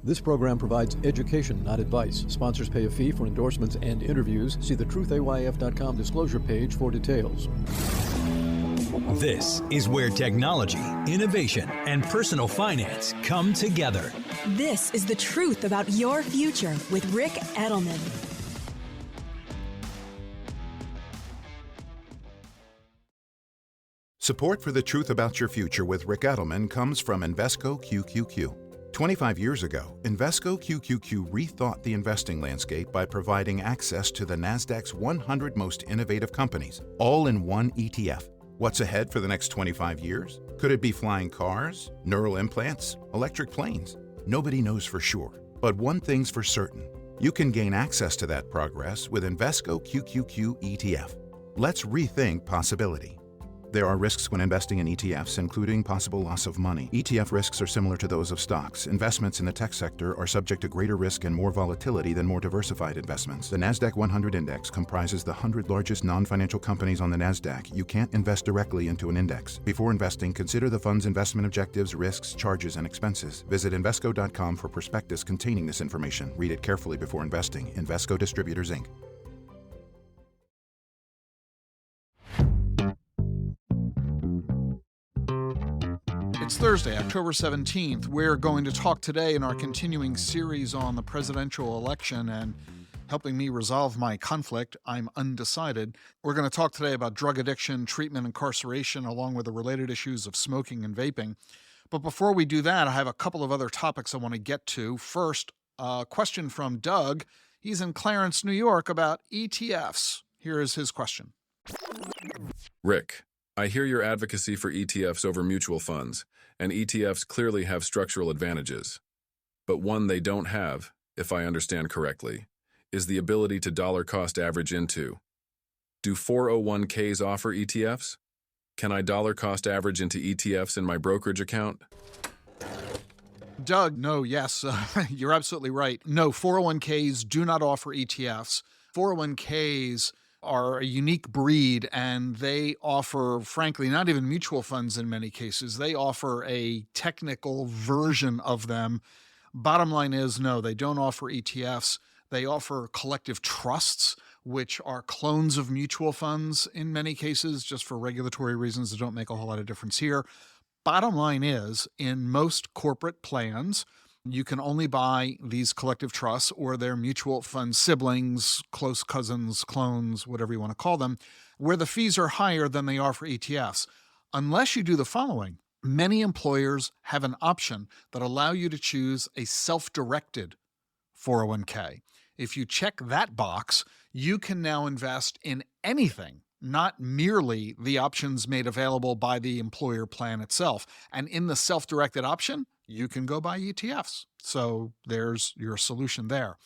This program provides education, not advice. Sponsors pay a fee for endorsements and interviews. See the truthayf.com disclosure page for details. This is where technology, innovation, and personal finance come together. This is the truth about your future with Rick Edelman. Support for the truth about your future with Rick Edelman comes from Invesco QQQ. 25 years ago, Invesco QQQ rethought the investing landscape by providing access to the Nasdaq's 100 most innovative companies, all in one ETF. What's ahead for the next 25 years? Could it be flying cars, neural implants, electric planes? Nobody knows for sure. But one thing's for certain. You can gain access to that progress with Invesco QQQ ETF. Let's rethink possibility. There are risks when investing in ETFs, including possible loss of money. ETF risks are similar to those of stocks. Investments in the tech sector are subject to greater risk and more volatility than more diversified investments. The Nasdaq 100 Index comprises the 100 largest non-financial companies on the Nasdaq. You can't invest directly into an index. Before investing, consider the fund's investment objectives, risks, charges, and expenses. Visit Invesco.com for prospectus containing this information. Read it carefully before investing. Invesco Distributors, Inc. It's Thursday, October 17th. We're going to talk today in our continuing series on the presidential election and helping me resolve my conflict. I'm undecided. We're going to talk today about drug addiction, treatment, incarceration, along with the related issues of smoking and vaping. But before we do that, I have a couple of other topics I want to get to. First, a question from Doug. He's in Clarence, New York, about ETFs. Here is his question. Rick, I hear your advocacy for ETFs over mutual funds, and ETFs clearly have structural advantages. But one they don't have, if I understand correctly, is the ability to dollar cost average into. Do 401ks offer ETFs? Can I dollar cost average into ETFs in my brokerage account? Doug, no, yes, you're absolutely right. No, 401ks do not offer ETFs. 401ks are a unique breed, and they offer, frankly, not even mutual funds in many cases. They offer a technical version of them. Bottom line is, no, they don't offer ETFs. They offer collective trusts, which are clones of mutual funds in many cases, just for regulatory reasons that don't make a whole lot of difference here. Bottom line is, in most corporate plans, you can only buy these collective trusts or their mutual fund siblings, close cousins, clones, whatever you want to call them, where the fees are higher than they are for ETFs. Unless you do the following, many employers have an option that allow you to choose a self-directed 401k. If you check that box, you can now invest in anything, not merely the options made available by the employer plan itself. And in the self-directed option, you can go buy ETFs. So there's your solution there.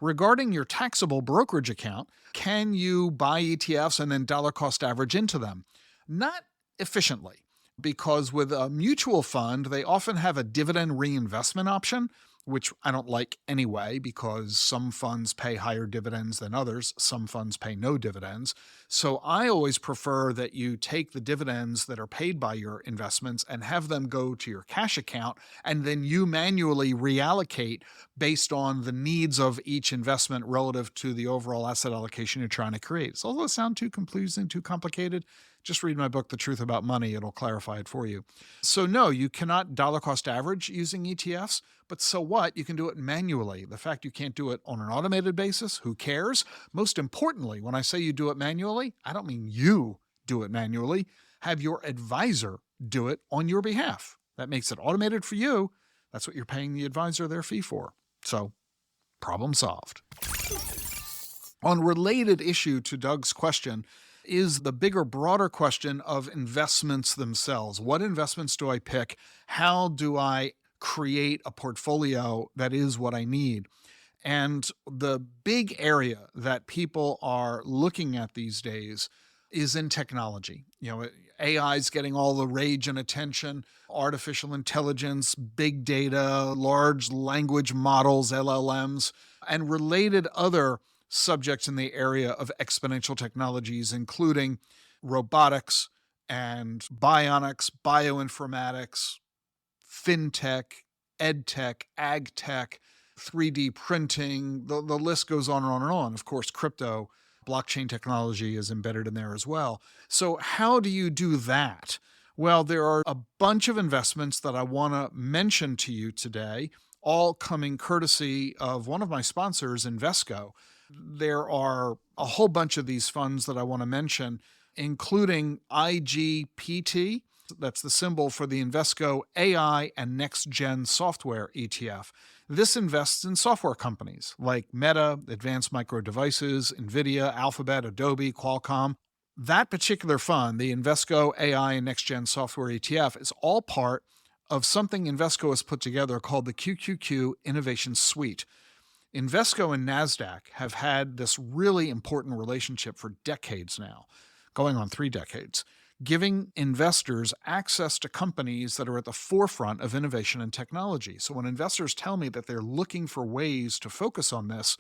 Regarding your taxable brokerage account, can you buy ETFs and then dollar cost average into them? Not efficiently, because with a mutual fund, they often have a dividend reinvestment option, which I don't like anyway, because some funds pay higher dividends than others. Some funds pay no dividends. So I always prefer that you take the dividends that are paid by your investments and have them go to your cash account, and then you manually reallocate based on the needs of each investment relative to the overall asset allocation you're trying to create. So, does it sound too confusing, too complicated? Just read my book, The Truth About Money. It'll clarify it for you. So no, you cannot dollar cost average using ETFs, but so what? You can do it manually. The fact you can't do it on an automated basis, who cares? Most importantly, when I say you do it manually, I don't mean you do it manually. Have your advisor do it on your behalf. That makes it automated for you. That's what you're paying the advisor their fee for. So, problem solved. On related issue to Doug's question, is the bigger, broader question of investments themselves. What investments do I pick? How do I create a portfolio that is what I need? And the big area that people are looking at these days is in technology. AI is getting all the rage and attention, artificial intelligence, big data, large language models, LLMs, and related other subjects in the area of exponential technologies, including robotics and bionics, bioinformatics, fintech, ed tech, ag tech, 3D printing, the list goes on and on and on. Of course, crypto, blockchain technology is embedded in there as well. So how do you do that? Well, there are a bunch of investments that I want to mention to you today, all coming courtesy of one of my sponsors, Invesco. There are a whole bunch of these funds that I want to mention, including IGPT. That's the symbol for the Invesco AI and Next Gen Software ETF. This invests in software companies like Meta, Advanced Micro Devices, NVIDIA, Alphabet, Adobe, Qualcomm. That particular fund, the Invesco AI and Next Gen Software ETF, is all part of something Invesco has put together called the QQQ Innovation Suite. Invesco and NASDAQ have had this really important relationship for decades now, going on 3 decades, giving investors access to companies that are at the forefront of innovation and technology. So when investors tell me that they're looking for ways to focus on this,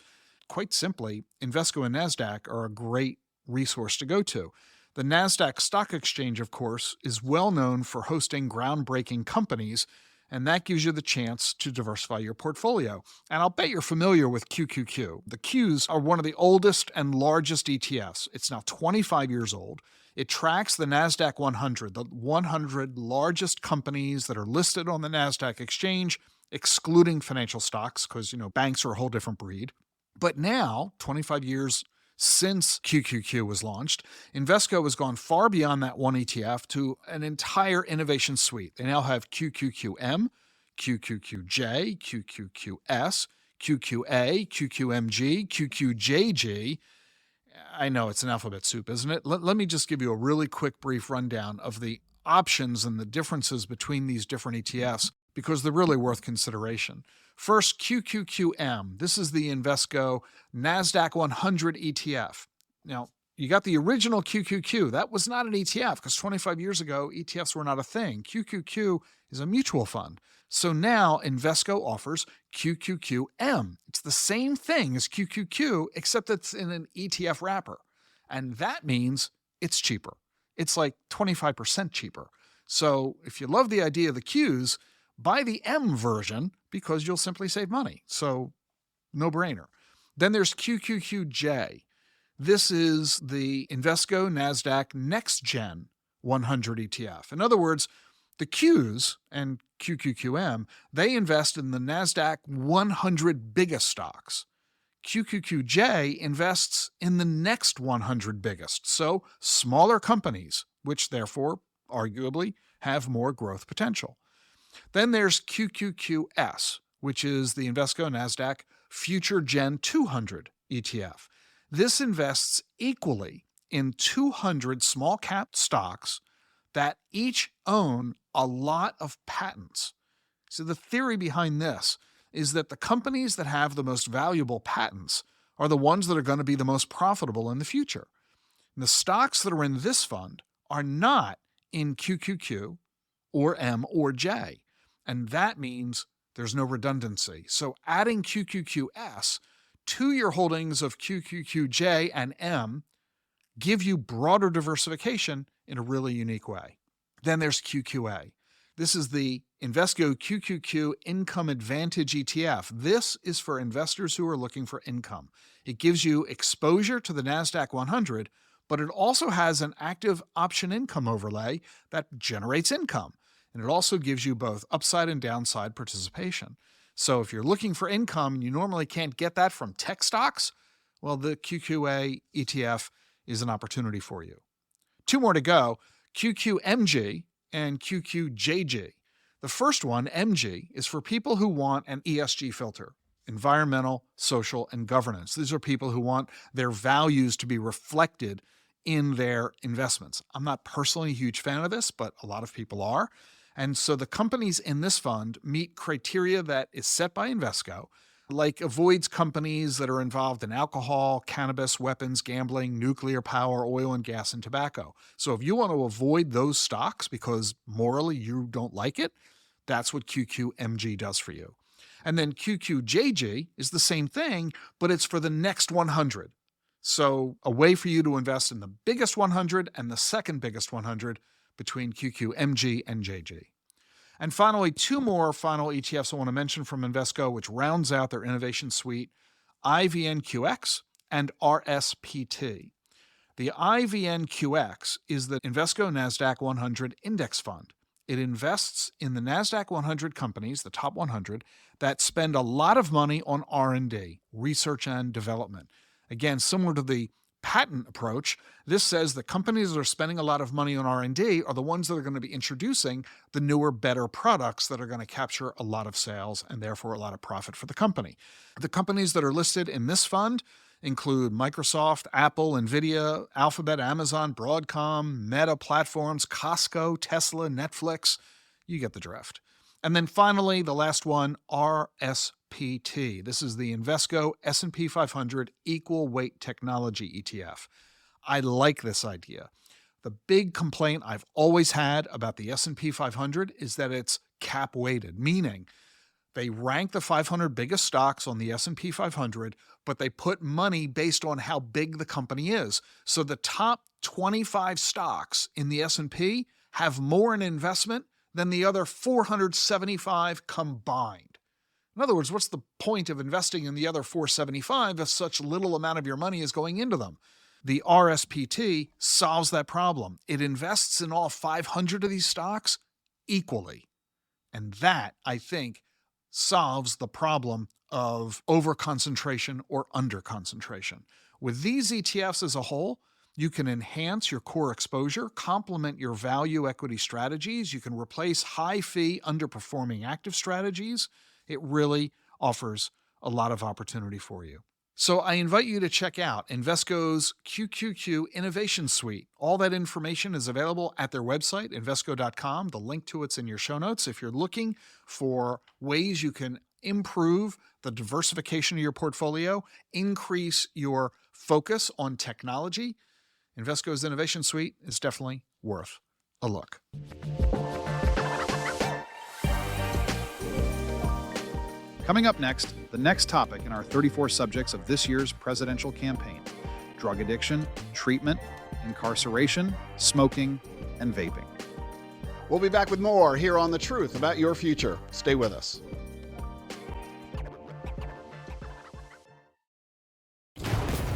quite simply, Invesco and NASDAQ are a great resource to go to. The NASDAQ Stock Exchange, of course, is well known for hosting groundbreaking companies, and that gives you the chance to diversify your portfolio. And I'll bet you're familiar with QQQ. The Qs are one of the oldest and largest ETFs. It's now 25 years old. It tracks the NASDAQ 100, the 100 largest companies that are listed on the NASDAQ exchange, excluding financial stocks, because, banks are a whole different breed. But now, 25 years since QQQ was launched, Invesco has gone far beyond that one ETF to an entire innovation suite. They now have QQQM, QQQJ, QQQS, QQA, QQMG, QQJG. I know it's an alphabet soup, isn't it? Let me just give you a really quick, brief rundown of the options and the differences between these different ETFs, because they're really worth consideration. First, QQQM. This is the Invesco NASDAQ 100 ETF. Now, you got the original QQQ. That was not an ETF because 25 years ago, ETFs were not a thing. QQQ is a mutual fund. So now Invesco offers QQQM. It's the same thing as QQQ, except it's in an ETF wrapper. And that means it's cheaper. It's like 25% cheaper. So if you love the idea of the Qs, buy the M version because you'll simply save money. So no brainer. Then there's QQQJ. This is the Invesco NASDAQ Next Gen 100 ETF. In other words, the Qs and QQQM, they invest in the NASDAQ 100 biggest stocks. QQQJ invests in the next 100 biggest, so smaller companies, which therefore arguably have more growth potential. Then there's QQQS, which is the Invesco NASDAQ Future Gen 200 ETF. This invests equally in 200 small cap stocks that each own a lot of patents. So the theory behind this is that the companies that have the most valuable patents are the ones that are going to be the most profitable in the future. And the stocks that are in this fund are not in QQQ or M or J. And that means there's no redundancy. So adding QQQS to your holdings of QQQJ and M give you broader diversification in a really unique way. Then there's QQA. This is the Invesco QQQ Income Advantage ETF. This is for investors who are looking for income. It gives you exposure to the NASDAQ 100, but it also has an active option income overlay that generates income. And it also gives you both upside and downside participation. So if you're looking for income and you normally can't get that from tech stocks, well, the QQA ETF is an opportunity for you. 2 more to go, QQMG and QQJG. The first one, MG, is for people who want an ESG filter, environmental, social, and governance. These are people who want their values to be reflected in their investments. I'm not personally a huge fan of this, but a lot of people are. And so the companies in this fund meet criteria that is set by Invesco, like avoids companies that are involved in alcohol, cannabis, weapons, gambling, nuclear power, oil and gas, and tobacco. So if you want to avoid those stocks because morally you don't like it, that's what QQMG does for you. And then QQJG is the same thing, but it's for the next 100. So a way for you to invest in the biggest 100 and the second biggest 100 between QQMG and JG. And finally, two more final ETFs I want to mention from Invesco, which rounds out their innovation suite, IVNQX and RSPT. The IVNQX is the Invesco NASDAQ 100 Index Fund. It invests in the NASDAQ 100 companies, the top 100, that spend a lot of money on R&D, research and development. Again, similar to the patent approach, this says the companies that are spending a lot of money on R&D are the ones that are going to be introducing the newer, better products that are going to capture a lot of sales and therefore a lot of profit for the company. The companies that are listed in this fund include Microsoft, Apple, NVIDIA, Alphabet, Amazon, Broadcom, Meta Platforms, Costco, Tesla, Netflix. You get the drift. And then finally, the last one, RSPT. This is the Invesco S&P 500 Equal Weight Technology ETF. I like this idea. The big complaint I've always had about the S&P 500 is that it's cap-weighted, meaning they rank the 500 biggest stocks on the S&P 500, but they put money based on how big the company is. So the top 25 stocks in the S&P have more in investment than the other 475 combined. In other words, what's the point of investing in the other 475 if such little amount of your money is going into them? The RSPT solves that problem. It invests in all 500 of these stocks equally. And that, I think, solves the problem of over-concentration or under-concentration. With these ETFs as a whole, you can enhance your core exposure, complement your value equity strategies. You can replace high-fee, underperforming active strategies. It really offers a lot of opportunity for you. So I invite you to check out Invesco's QQQ Innovation Suite. All that information is available at their website, Invesco.com. The link to it's in your show notes. If you're looking for ways you can improve the diversification of your portfolio, increase your focus on technology, Invesco's Innovation Suite is definitely worth a look. Coming up next, the next topic in our 34 subjects of this year's presidential campaign: drug addiction, treatment, incarceration, smoking, and vaping. We'll be back with more here on The Truth About Your Future. Stay with us.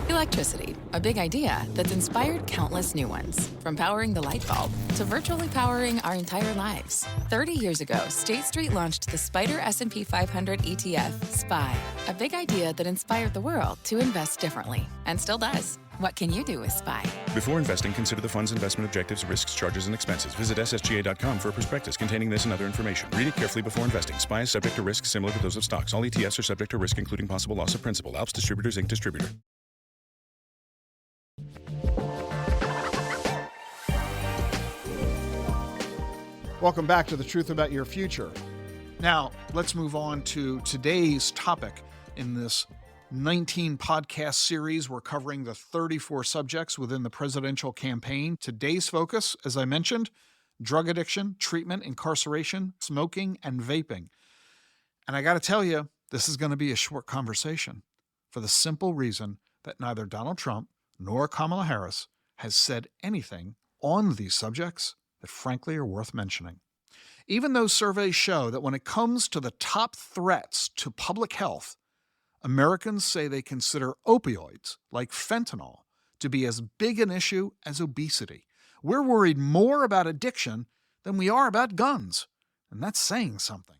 Electricity, a big idea that's inspired countless new ones. From powering the light bulb to virtually powering our entire lives. 30 years ago, State Street launched the Spider S&P 500 ETF, SPY. A big idea that inspired the world to invest differently, and still does. What can you do with SPY? Before investing, consider the fund's investment objectives, risks, charges, and expenses. Visit ssga.com for a prospectus containing this and other information. Read it carefully before investing. SPY is subject to risks similar to those of stocks. All ETFs are subject to risk, including possible loss of principal. Alps Distributors, Inc. Distributor. Welcome back to The Truth About Your Future. Now, let's move on to today's topic in this 19 podcast series. We're covering the 34 subjects within the presidential campaign. Today's focus, as I mentioned, drug addiction, treatment, incarceration, smoking, and vaping. And I got to tell you, this is going to be a short conversation for the simple reason that neither Donald Trump nor Kamala Harris has said anything on these subjects that frankly are worth mentioning. Even though surveys show that when it comes to the top threats to public health, Americans say they consider opioids, like fentanyl, to be as big an issue as obesity. We're worried more about addiction than we are about guns, and that's saying something.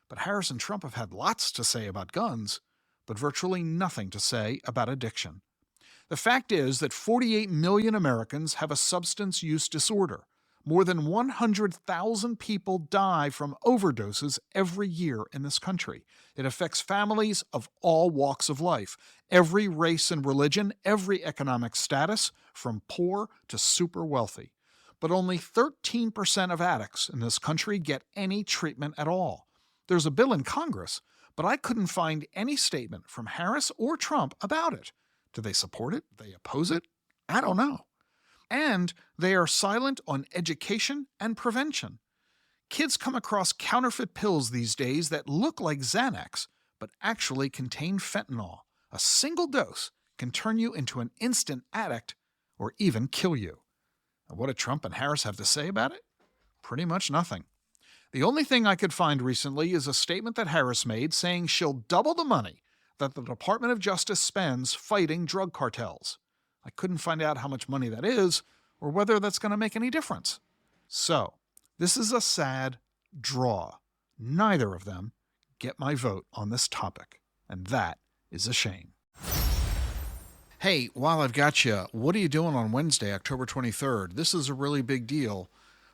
But Harris and Trump have had lots to say about guns, but virtually nothing to say about addiction. The fact is that 48 million Americans have a substance use disorder. More than 100,000 people die from overdoses every year in this country. It affects families of all walks of life, every race and religion, every economic status, from poor to super wealthy. But only 13% of addicts in this country get any treatment at all. There's a bill in Congress, but I couldn't find any statement from Harris or Trump about it. Do they support it? Do they oppose it? I don't know. And they are silent on education and prevention. Kids come across counterfeit pills these days that look like Xanax, but actually contain fentanyl. A single dose can turn you into an instant addict or even kill you. And what do Trump and Harris have to say about it? Pretty much nothing. The only thing I could find recently is a statement that Harris made saying she'll double the money that the Department of Justice spends fighting drug cartels. I couldn't find out how much money that is or whether that's going to make any difference. So, this is a sad draw. Neither of them get my vote on this topic, and that is a shame. Hey, while I've got you, what are you doing on Wednesday, October 23rd? This is a really big deal.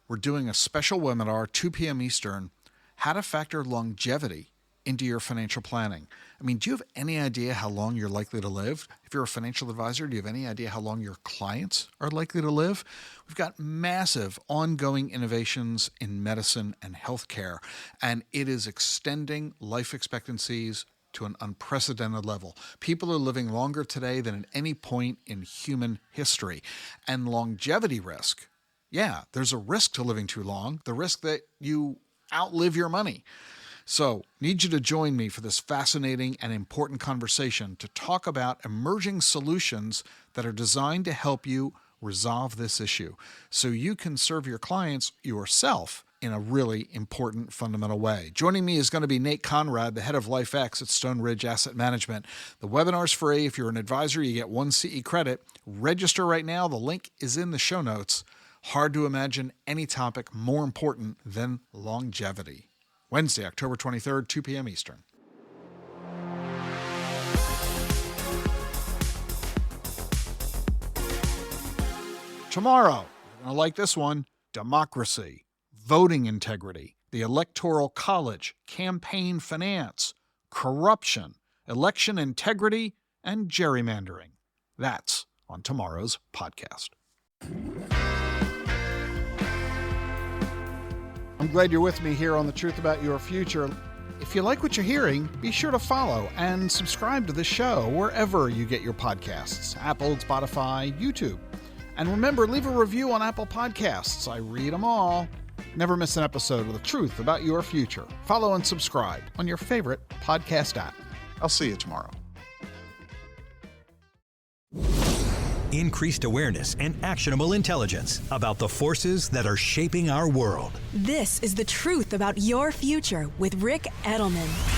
We're doing a special webinar, 2 p.m. Eastern, how to factor longevity into your financial planning. I mean, do you have any idea how long you're likely to live? If you're a financial advisor, do you have any idea how long your clients are likely to live? We've got massive ongoing innovations in medicine and healthcare, and it is extending life expectancies to an unprecedented level. People are living longer today than at any point in human history. And longevity risk, yeah, there's a risk to living too long, the risk that you outlive your money. So, need you to join me for this fascinating and important conversation to talk about emerging solutions that are designed to help you resolve this issue so you can serve your clients yourself in a really important fundamental way. Joining me is going to be Nate Conrad, the head of LifeX at Stone Ridge Asset Management. The webinar's free. If you're an advisor, you get 1 CE credit. Register right now. The link is in the show notes. Hard to imagine any topic more important than longevity. Wednesday, October 23rd, 2 p.m. Eastern. Tomorrow, you're going to like this one, democracy, voting integrity, the Electoral College, campaign finance, corruption, election integrity, and gerrymandering. That's on tomorrow's podcast. I'm glad you're with me here on The Truth About Your Future. If you like what you're hearing, be sure to follow and subscribe to the show wherever you get your podcasts, Apple, Spotify, YouTube. And remember, leave a review on Apple Podcasts. I read them all. Never miss an episode of The Truth About Your Future. Follow and subscribe on your favorite podcast app. I'll see you tomorrow. Increased awareness and actionable intelligence about the forces that are shaping our world. This is The Truth About Your Future with Rick Edelman.